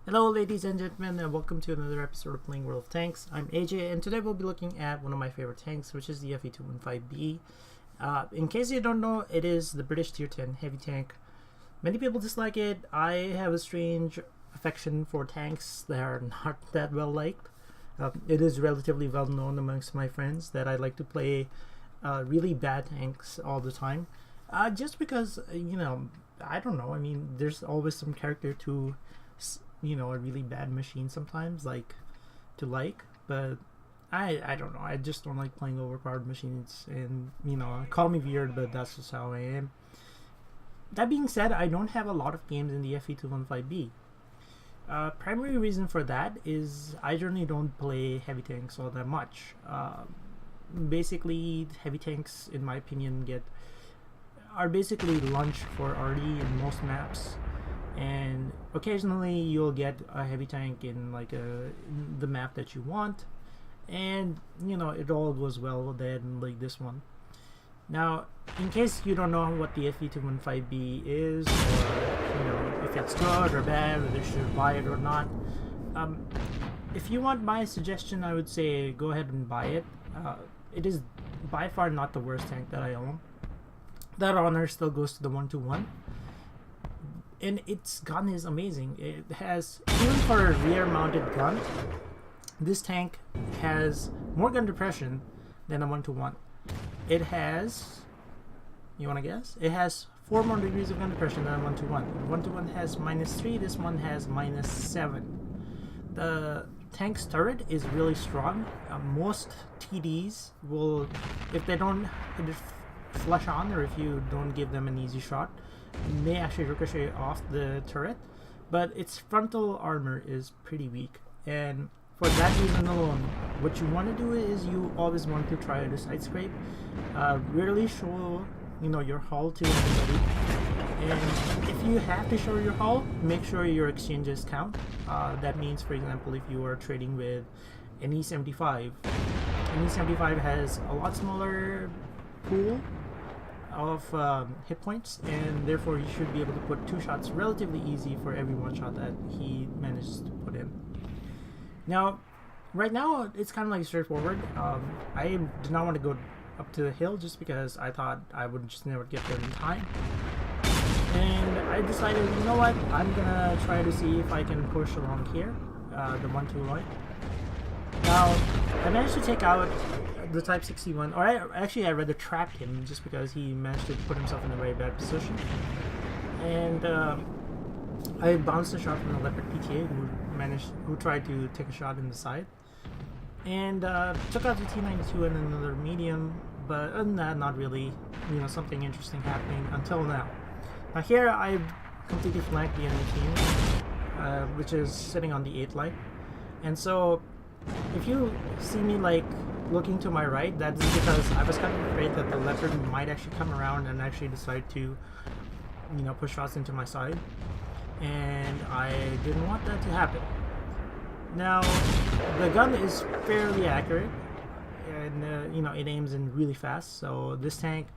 Hello ladies and gentlemen, and welcome to another episode of Playing World of Tanks. I'm AJ, and today we'll be looking at one of my favorite tanks, which is the FE215B. In case you don't know, it is the British Tier 10 heavy tank. Many people dislike it. I have a strange affection for tanks that are not that well liked. It is relatively well known amongst my friends that I like to play really bad tanks all the time. Just because, I don't know, I mean, there's always some character to a really bad machine sometimes, but I don't know, I just don't like playing overpowered machines, and call me weird, but that's just how I am. That being said, I don't have a lot of games in the FE215B. Primary reason for that is I generally don't play heavy tanks all that much. Basically, heavy tanks, in my opinion, are basically lunch for RD in most maps. And occasionally you'll get a heavy tank in the map that you want, and it all goes well then, like this one. Now, in case you don't know what the FE215B is, or if it's good or bad, whether you should buy it or not, if you want my suggestion, I would say go ahead and buy it. It is by far not the worst tank that I own. That honor still goes to the 121. And its gun is amazing. It has, even for a rear mounted gun, this tank has more gun depression than a 121. It has, you wanna guess? It has 4 more degrees of gun depression than a 121. The 121 has -3, this one has -7. The tank's turret is really strong. Most TDs will, if they don't hit it flush on, or if you don't give them an easy shot, may actually ricochet off the turret, but its frontal armor is pretty weak, and for that reason alone, what you want to do is you always want to try to side scrape. Rarely show your hull to anybody, and if you have to show your hull, make sure your exchanges count. That means, for example, if you are trading with an E75, an E75 has a lot smaller pool of hit points, and therefore you should be able to put 2 shots relatively easy for every 1 shot that he manages to put in. Now, right now it's kind of like straightforward. I did not want to go up to the hill just because I thought I would just never get there in time, and I decided, you know what, I'm gonna try to see if I can push along here, the 1-2 line. Now, I managed to take out the Type 61, or I rather trapped him just because he managed to put himself in a very bad position. And I bounced a shot from the Leopard PTA who tried to take a shot in the side, and took out the T92 and another medium, but other than that, not really something interesting happening until now. Now here I've completely flanked the enemy team, which is sitting on the 8 line, and so if you see me looking to my right, that's because I was kind of afraid that the Leopard might actually come around and actually decide to push shots into my side, and I didn't want that to happen. Now, the gun is fairly accurate, and it aims in really fast, so this tank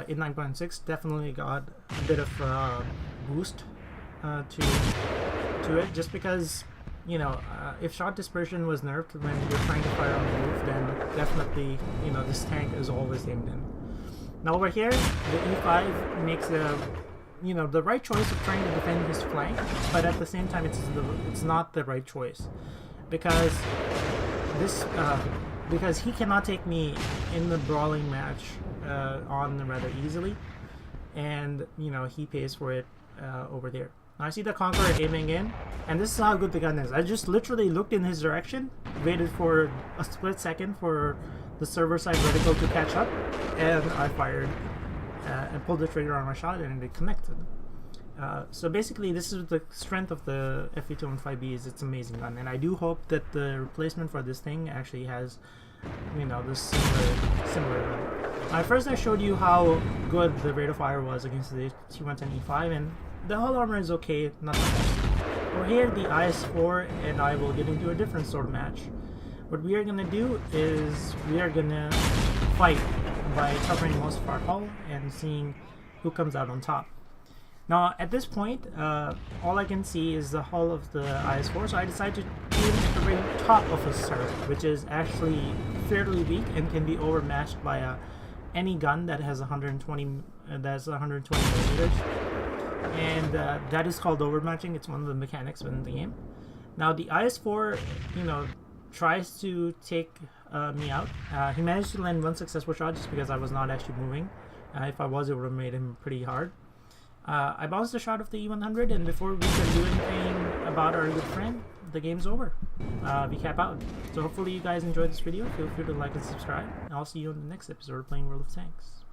in 9.6 definitely got a bit of boost to it, just because if shot dispersion was nerfed when you're trying to fire on the move, then definitely, this tank is always aimed in. Now over here, the E5 makes the right choice of trying to defend his flank, but at the same time, it's not the right choice, because because he cannot take me in the brawling match on rather easily, and he pays for it over there. Now I see the Conqueror aiming in, and this is how good the gun is. I just literally looked in his direction, waited for a split second for the server side vertical to catch up, and I fired and pulled the trigger on my shot, and it connected. So basically, this is the strength of the FE215B, is its amazing gun, and I do hope that the replacement for this thing actually has this similar gun. First I showed you how good the rate of fire was against the T110E5, and the hull armor is okay, not the best. Over here, the IS-4 and I will get into a different sort of match. What we are going to do is we are going to fight by covering most of our hull and seeing who comes out on top. Now, at this point, all I can see is the hull of the IS-4, so I decided to aim at the very top of his turret, which is actually fairly weak and can be overmatched by any gun that has 120 millimeters, and that is called overmatching. It's one of the mechanics within the game. Now, the IS-4, you know, tries to take me out. He managed to land one successful shot just because I was not actually moving. If I was, it would have made him pretty hard. I bounced a shot of the E100, and before we can do anything about our good friend, the game's over. We cap out. So hopefully you guys enjoyed this video. Feel free to like and subscribe, and I'll see you in the next episode of Playing World of Tanks.